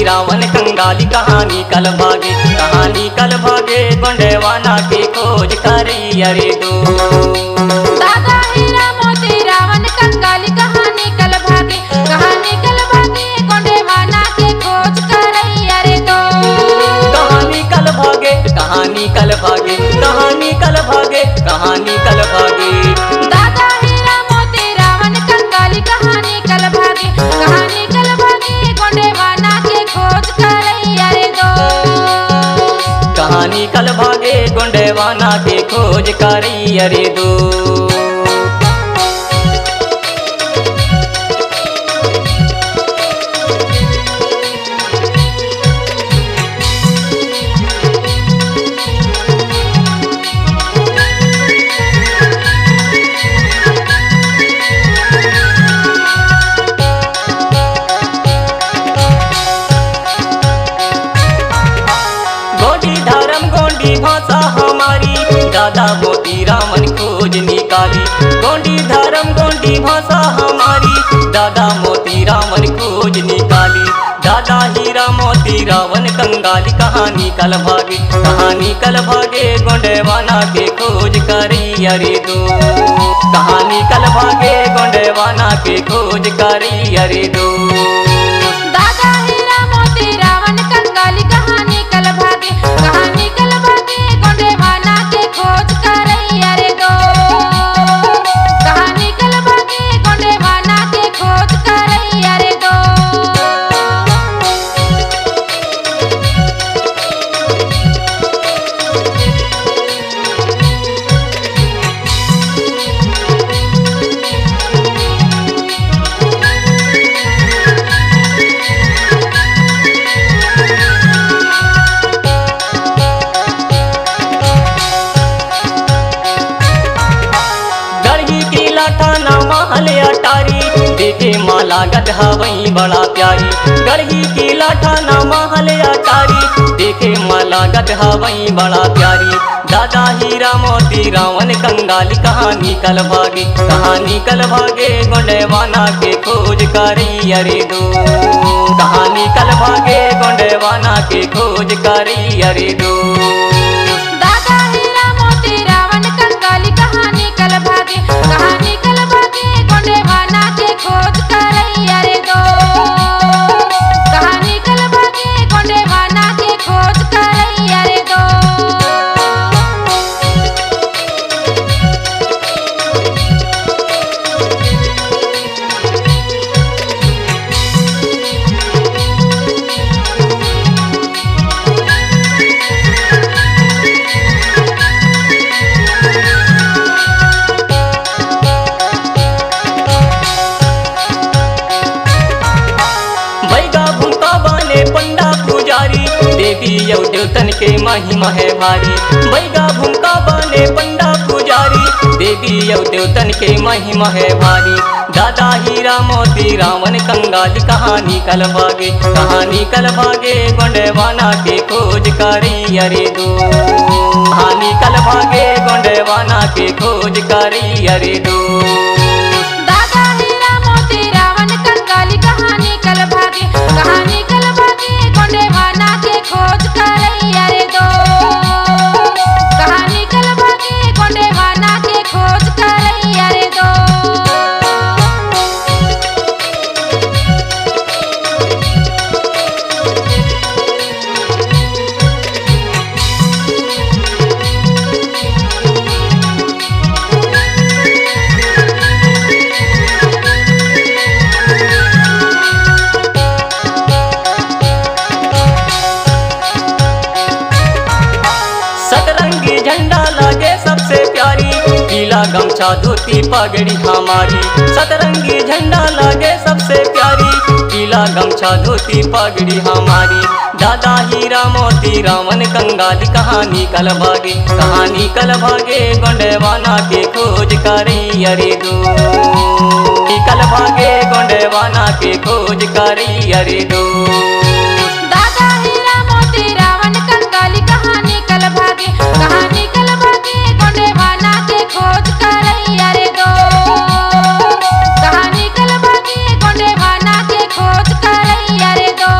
मोती रावण कंगाली कहानी कल भागे, कहानी कल भागे गोंडेवाना की खोज करी अरे दो। दादा हीरा मोती रावण कंगाली कहानी कल भागे, कहानी कल भागे गोंडेवाना की खोज करी अरे दो। कहानी कल भागे, कहानी कल भागे, कहानी कल भागे, कहानी कल भागे। दादा हीरा मोती रावण कंगाली कहानी कल भागे, कहानी कल भागे गोंडेवाना की खोज करी अरे दो। कहानी कल भागे गोंडेवाना की खोज करी अरे दो। भाषा हमारी दादा मोती रावण खोज निकाली, गोंडी धर्म गोंडी भाषा हमारी दादा मोती रावण खोज निकाली। दादा हीरा मोती रावण कंगाली कहानी कल भागे, कहानी कल भागे गोंडेवाना के खोज करी अरे दो। कहानी कल भागे गोंडेवाना के खोज करी अरे दो। दादा हीरा मोती रावण कंगाली कहानी कल भागे, कहानी कल भागे गोंडेवाना के खोज करी अरे दो। कहानी कल भागे गोंडेवाना के खोज करी अरे दो। थाना महल अटारी देखे माला गधा वही बड़ा प्यारी। गढ़ी किला थाना महल अटारी देखे माला गधा वही बड़ा प्यारी। दादा हीरा मोती रावण कंगाली कहानी कल भागे, कहानी कल भागे गोंडेवाना के खोज करी अरे दो। कहानी कल भागे गोंडेवाना के खोज करी अरे दो। दादा हीरा मोती रावण कंगाली कहानी कल भागे, कहानी कल भागे गोंडेवाना के खोज करी अरे दो। कहानी कल भागे गोंडेवाना के खोज करी अरे दो। पंडा पुजारी देवी यौ देवतन के महिमा है भारी। बैगा भूखा बने पंडा पुजारी देवी यौ देवतन के महिमा है भारी। दादा हीरा मोती रावण कंगाली कहानी कल भागे, कहानी कल भागे गोंडेवाना के खोज करी अरे दो। कहानी कल भागे गोंडेवाना के खोज करी अरे दो। दादा हीरा मोती रावण कंगाली कहानी कल भागे, कहानी कल भागे गोंडेवाना के खोज करी अरे दो। कहानी कल भागे गोंडेवाना के खोज करी अरे दो। सतरंगी झंडा लागे सबसे प्यारी, पीला गमछा धोती पगड़ी हमारी। सतरंगी झंडा लागे सबसे प्यारी, पीला गमछा धोती पगड़ी हमारी। दादा हीरा मोती रावण कंगाली कहानी कल भागे, कहानी कल भागे गोंडेवाना के खोज करी अरे दो। कल भागे गोंडेवाना के खोज करी अरे दो। दादा हीरा मोती रावण कंगाली कहानी कल भागे, कहानी कल भागे गोंडेवाना के खोज करी अरे दो। कहानी कल भागे गोंडेवाना के खोज करी अरे दो।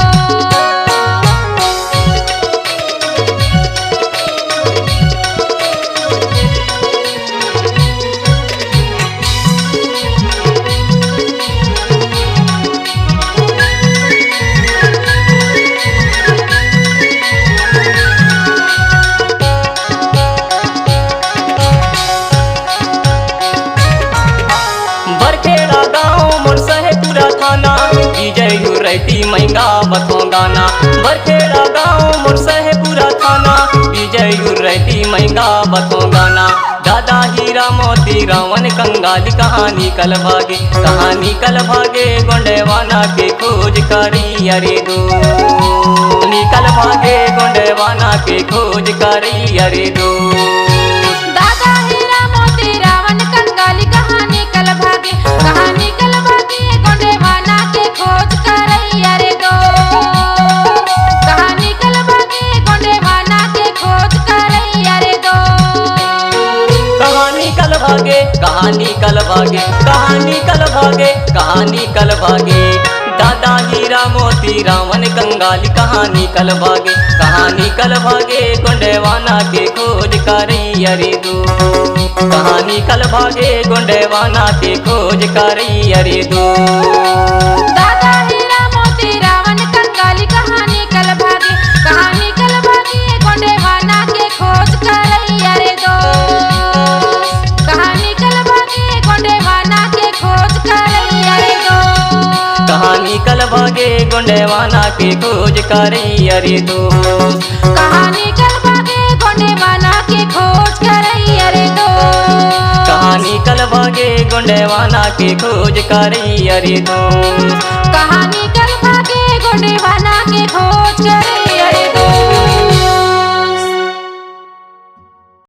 रहती महंगा बतो गाना बरखेड़ा गाँव मुरसा है पूरा थाना विजय रहती महंगा बतो गाना दादा हीरा मोती रावण कंगाली कहानी कल भागे गोंडेवाना के खोज करी अरे दो निकल भागे गोंडेवाना के खोज करी अरे दो दादा हीरा मोती रावण कंगाली कहानी कल भागे गोंडेवाना के खोज करैया रे दो कहानी कल भागे गोंडेवाना के खोज करैया रे दो कहानी कल भागे दादा हीरा मोती रावण कंगाली कहानी कल भागे गोंडेवाना के खोज करी अरे दो कहानी कल भागे गोंडेवाना के खोज करी अरे दो दादा हीरा मोती रावण कंगाली कहानी कल भागे गोंडेवाना के खोज करैया रे दो कहानी कल भागे गोंडेवाना के खोज करैया रे दो कहानी कल भागे गोंडेवाना के खोज करी अरे दो कहानी कल भागे गोंडेवाना के खोज करैया रे दो कहानी कल भागे गोंडेवाना के खोज करी अरे दो